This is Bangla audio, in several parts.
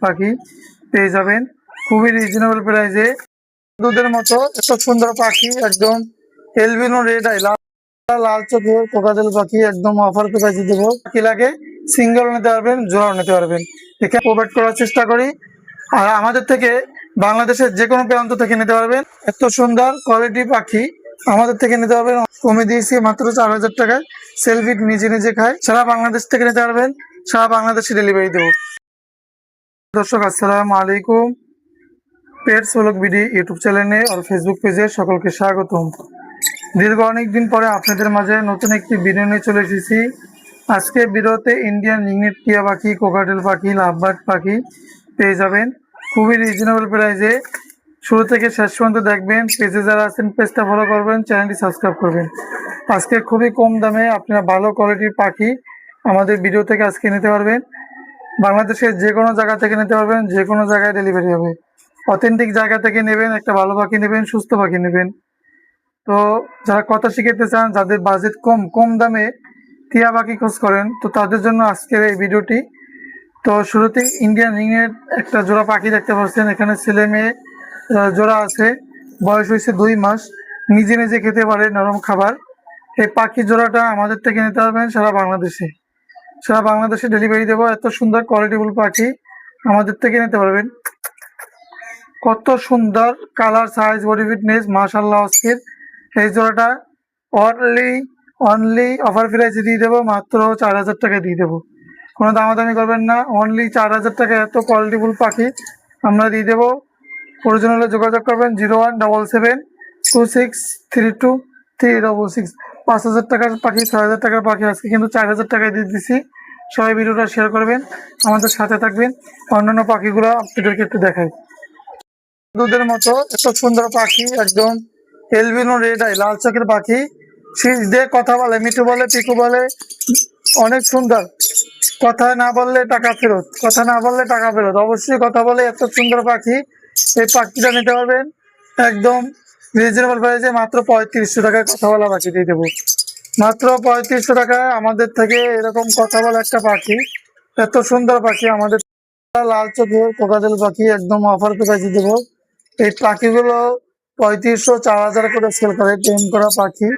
পাখি পেয়ে যাবেন খুবই রিজনেবল প্রাইসে। দুধের মতো এত সুন্দর পাখি, একদম এলবিনো রেড আই লাল চোখের কোকাটেল পাখি একদম অফার প্রাইসে দেবো। কি লাগে সিঙ্গেল নিতে পারবেন, জোড়াও নিতে পারবেন। এখানে প্রোভাইড করার চেষ্টা করি। আর আমাদের থেকে বাংলাদেশের যে কোনো প্রান্ত থেকে নিতে পারবেন। এত সুন্দর কোয়ালিটি পাখি আমাদের থেকে নিতে পারবেন। কমে দিয়েছি মাত্র 4000 টাকায়। সেলফি নিজে নিজে খায়। সারা বাংলাদেশ থেকে নিতে পারবেন, সারা বাংলাদেশে ডেলিভারি দেবো। দর্শক আসসালামু আলাইকুম। পেটস ব্লগ বিডি ইউটিউব চ্যানেলে আর ফেসবুক পেজে সকলকে স্বাগতম। দীর্ঘ অনেকদিন পরে আপনাদের মাঝে নতুন একটি ভিডিও নিয়ে চলে এসেছি। আজকে ভিডিওতে ইন্ডিয়ান রিংনেট টিয়া পাখি, কোকাটেল পাখি, লাভবার্ড পাখি পেয়ে যাবেন খুবই রিজনেবল প্রাইসে। শুরু থেকে শেষ পর্যন্ত দেখবেন। পেজে যারা আছেন পেজটা ফলো করবেন, চ্যানেলটি সাবস্ক্রাইব করবেন। আজকে খুবই কম দামে আপনারা ভালো কোয়ালিটির পাখি আমাদের ভিডিও থেকে আজকে নিতে পারবেন। বাংলাদেশের যে কোনো জায়গা থেকে নিতে পারবেন, যে কোনো জায়গায় ডেলিভারি হবে। অথেন্টিক জায়গা থেকে নেবেন, একটা ভালো পাখি নেবেন, সুস্থ পাখি নেবেন। তো যারা কথা শিখাতে চান, যাদের বাজেট কম দামে টিয়া পাখি খোঁজ করেন, তো তাদের জন্য আজকের এই ভিডিওটি। তো শুরুতেই ইন্ডিয়ান রিংয়ের একটা জোড়া পাখি দেখতে পাচ্ছেন। এখানে ছেলে মেয়ে জোড়া আছে, বয়স হয়েছে 2 মাস, নিজে নিজে খেতে পারে নরম খাবার। এই পাখি জোড়াটা আমাদের থেকে নিতে পারবেন সারা বাংলাদেশে ডেলিভারি দেবো। এত সুন্দর কোয়ালিটিফুল পাখি আমাদের থেকে নিতে পারবেন। কত সুন্দর কালার, সাইজ, বডি ফিটনেস, মাশাআল্লাহ অস্থির। এই জোড়াটা অনলি অফার প্রাইসে দিয়ে দেবো, মাত্র 4000 টাকায় দিয়ে দেবো। কোনো দামাদামি করবেন না, অনলি 4000 টাকায় এত কোয়ালিটিফুল পাখি আমরা দিয়ে দেবো। প্রয়োজন হলে যোগাযোগ করবেন 0177263236। 5000 টাকার পাখি, 6000 টাকার পাখি আজকে কিন্তু 4000 টাকায় দিয়ে দিচ্ছি। সবাই ভিডিওটা শেয়ার করবেন, আমাদের সাথে থাকবেন। অন্যান্য পাখিগুলো আপনাদেরকে একটু দেখাই। দুধের মতো এত সুন্দর পাখি, একদম এলবিনো রেড আই লাল চোখের পাখি। শীষ দিয়ে কথা বলে, মিঠু বলে, পিকু বলে, অনেক সুন্দর। কথা না বললে টাকা ফেরত, কথা না বললে টাকা ফেরত, অবশ্যই কথা বলে। এত সুন্দর পাখি, এই পাখিটা নিতে পারবেন একদম রিজনেবল প্রাইসে, মাত্র 3500 টাকায় কথা বলা পাখি দিয়ে দেবো। মাত্র 3500 টাকায় আমাদের থেকে এরকম কথা বলা একটা পাখি, এত সুন্দর পাখি আমাদের। লাল চোখের কোকাটেল পাখি একদম অফার প্রাইসে দেবো। এই পাখিগুলো 3500 4000 করে সেল করে। টেম করা পাখি,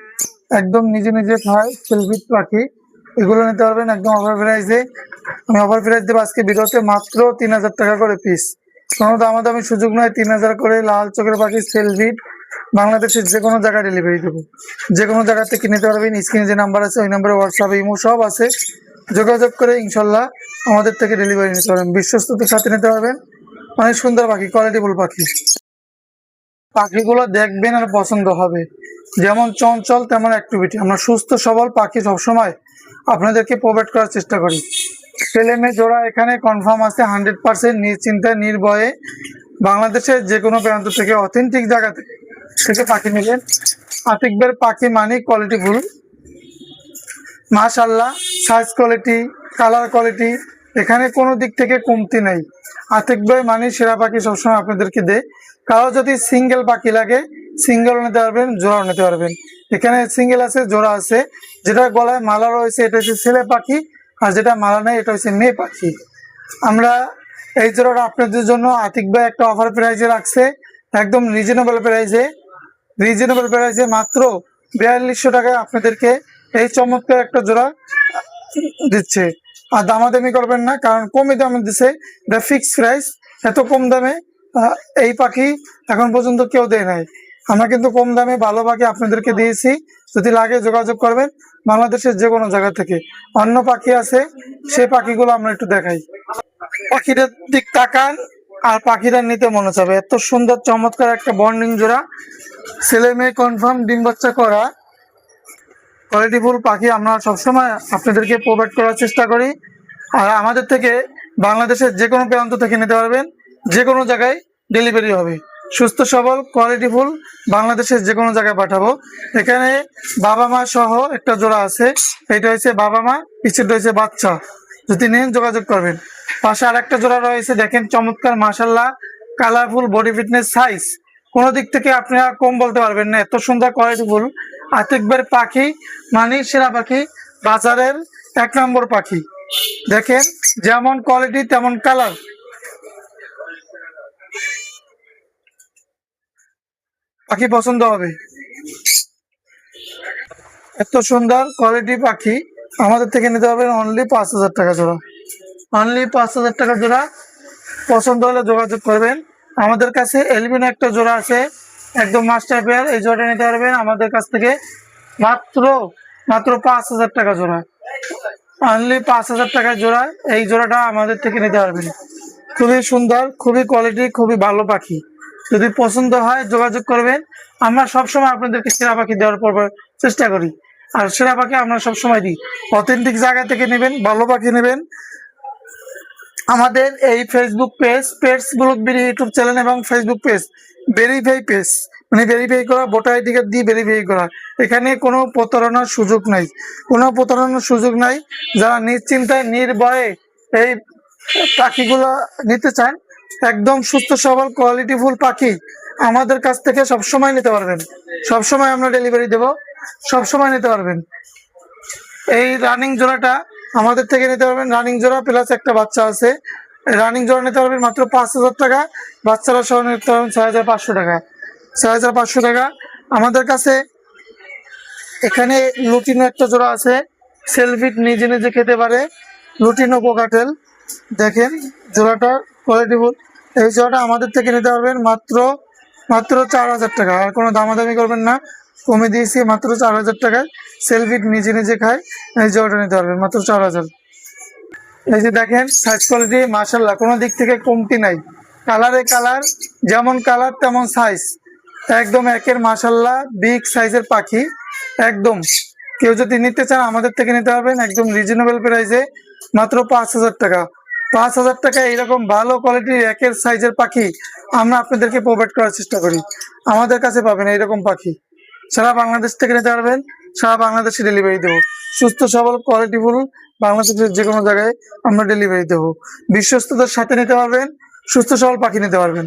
একদম নিজে নিজে খায়, সেলফিট পাখি। এগুলো নিতে পারবেন একদম অফার প্রাইসে। আমি অফার প্রাইস দেবো আজকে ভিডিওতে মাত্র 3000 টাকা করে পিস। কোনো দামাদামি সুযোগ নয়, 3000 করে লাল চোখের পাখি সেলফিট। বাংলাদেশের যে কোনো জায়গায় ডেলিভারি দেবো, যে কোনো জায়গা থেকে নিতে পারবেন। স্ক্রিনে যে নাম্বার আছে ওই নাম্বারে হোয়াটসঅ্যাপ, ইমো সব আছে, যোগাযোগ করে ইনশাল্লাহ আমাদের থেকে ডেলিভারি নিতে পারবেন। বিশ্বস্ততার সাথে নিতে পারবেন। অনেক সুন্দর পাখি, কোয়ালিটিফুল পাখি। পাখিগুলো দেখবেন আর পছন্দ হবে। যেমন চঞ্চল তেমন অ্যাক্টিভিটি। আমরা সুস্থ সবল পাখি সবসময় আপনাদেরকে প্রোভাইড করার চেষ্টা করি। ছেলে মেয়ে জোড়া এখানে কনফার্ম আছে 100%, নিশ্চিন্তায় নির্ভয়ে বাংলাদেশের যে কোনো প্রান্ত থেকে অথেন্টিক জায়গা থেকে পাখি নেবেন। আতিকবের পাখি মানে কোয়ালিটিফুল, মাশাআল্লাহ। সাইজ কোয়ালিটি, কালার কোয়ালিটি, এখানে কোনো দিক থেকে কমতি নেই। আতিক ভাই মানে সেরা পাখি সবসময় আপনাদেরকে দেয়। কারো যদি সিঙ্গেল পাখি লাগে, সিঙ্গেল নিতে পারবেন, জোড়াও নিতে পারবেন। এখানে সিঙ্গেল আছে, জোড়া আছে। যেটা গলায় মালা রয়েছে এটা হচ্ছে ছেলে পাখি, আর যেটা মালা নেই এটা হচ্ছে মেয়ে পাখি। আমরা এই জোড়াটা আপনাদের জন্য আতিক ভাই একটা অফার প্রাইসে রাখছে, একদম রিজনেবল প্রাইসে মাত্র 4200 টাকায় আপনাদেরকে এই চমৎকার একটা জোড়া দিচ্ছে। আর দামাদামি করবেন না, কারণ কমই দামে দিচ্ছে, এটা ফিক্সড প্রাইস। এত কম দামে এই পাখি এখন পর্যন্ত কেউ দেয় নাই। আমরা কিন্তু কম দামে ভালো পাখি আপনাদেরকে দিয়েছি। যদি লাগে যোগাযোগ করবেন বাংলাদেশের যে কোনো জায়গা থেকে। অন্য পাখি আছে, সেই পাখিগুলো আমরা একটু দেখাই। পাখিটার দিক তাকান আর পাখিটা নিতে মনে চাবে। এত সুন্দর চমৎকার একটা বন্ডিং জোড়া, ছেলে মেয়ে কনফার্ম, ডিম বাচ্চা করা কোয়ালিটিফুল পাখি আমরা সবসময় আপনাদেরকে প্রোভাইড করার চেষ্টা করি। আর আমাদের থেকে বাংলাদেশের যে কোনো প্রান্ত থেকে নিতে পারবেন, যে কোনো জায়গায় ডেলিভারি হবে। সুস্থ সবল কোয়ালিটিফুল, বাংলাদেশের যে কোনো জায়গায় পাঠাবো। এখানে বাবা মা সহ একটা জোড়া আছে, এটা হচ্ছে বাবা মা, পিছেরটা হচ্ছে বাচ্চা। যদি নেন যোগাযোগ করবেন। পাশে আর একটা জোড়া রয়েছে, দেখেন চমৎকার, মাশাআল্লাহ, কালারফুল, বডি ফিটনেস, সাইজ কোনো দিক থেকে আপনারা কম বলতে পারবেন না। এত সুন্দর কোয়ালিটিফুল আতিকবের পাখি মানে সেরা পাখি, বাজারের 1 নম্বর পাখি। দেখেন যেমন কোয়ালিটি তেমন কালার, পাখি পছন্দ হবে। এত সুন্দর কোয়ালিটি পাখি আমাদের থেকে নিতে হবে অনলি 5,000 টাকা জোড়া। অনলি 5,000 টাকা জোড়া। পছন্দ হলে যোগাযোগ করবেন। আমাদের কাছে এলবিনো একটা জোড়া আছে, একদম মাস্টার পেয়ার। এই জোড়াটা নিতে পারবেন আমাদের কাছ থেকে মাত্র মাত্র 5,000 টাকা জোড়া। অনলি 5,000 টাকা জোড়া। এই জোড়াটা আমাদের থেকে নিতে পারবেন। খুবই সুন্দর, খুবই কোয়ালিটি, খুবই ভালো পাখি। যদি পছন্দ হয় যোগাযোগ করবেন। আমরা সবসময় আপনাদেরকে সেরা পাখি দেওয়ার পর চেষ্টা করি। আর সেরা পাখি আমরা সবসময় দিই। অথেন্টিক জায়গা থেকে নেবেন, ভালো পাখি নেবেন। আমাদের এই Facebook page, pets blog BD YouTube channel এবং ফেসবুক পেজ ভেরিফাই পেজ, মানে ভেরিফাই করা, ভোটার আইডি কার্ড দিয়ে ভেরিফাই করা। এখানে কোনো প্রতারণার সুযোগ নাই, কোনো প্রতারণার সুযোগ নাই। যারা নিশ্চিন্তায় নির্ভয়ে এই পাখিগুলো নিতে চান, একদম সুস্থ সবল কোয়ালিটিফুল পাখি আমাদের কাছ থেকে সবসময় নিতে পারবেন। সবসময় আমরা ডেলিভারি দেব, সবসময় নিতে পারবেন। এই রানিং জোড়াটা আমাদের থেকে নিতে পারবেন। রানিং জোড়া প্লাস একটা বাচ্চা আছে। রানিং জোড়া নিতে পারবেন মাত্র 5,000 টাকা। বাচ্চারা সহ নিতে পারবেন 6,500 টাকা। 6,500 টাকা। আমাদের কাছে এখানে লুটিনো একটা জোড়া আছে, সেলফিট নিজে নিজে খেতে পারে, লুটিনো কোকাটেল। দেখেন জোড়াটা কোয়ালিটিফুল। এই জোড়াটা আমাদের থেকে নিতে পারবেন মাত্র মাত্র 4,000 টাকা। আর কোনো দামাদামি করবেন না, কমে দিয়েছি মাত্র 4,000 টাকায়। সেলফিট নিজে নিজে খায়। এই জোড়াটা নিতে পারবেন মাত্র 4,000। এই যে দেখেন সাইজ কোয়ালিটি মাশাআল্লাহ, কোনো দিক থেকে কমতি নাই। কালারে কালার, যেমন কালার তেমন সাইজ, একদম একের মাশাআল্লাহ বিগ সাইজের পাখি। একদম কেউ যদি নিতে চান আমাদের থেকে নিতে পারবেন একদম রিজনেবল প্রাইসে, মাত্র 5,000 টাকা। 5,000 টাকা এইরকম ভালো কোয়ালিটির একের সাইজের পাখি আমরা আপনাদেরকে প্রোভাইড করার চেষ্টা করি। আমাদের কাছে পাবেন এইরকম পাখি। সারা বাংলাদেশ থেকে নিতে পারবেন, সারা বাংলাদেশে ডেলিভারি দেবো। সুস্থ সবল কোয়ালিটিফুল বাংলাদেশের যে কোনো জায়গায় আমরা ডেলিভারি দেবো। বিশ্বস্ততার সাথে নিতে পারবেন, সুস্থ সবল পাখি নিতে পারবেন।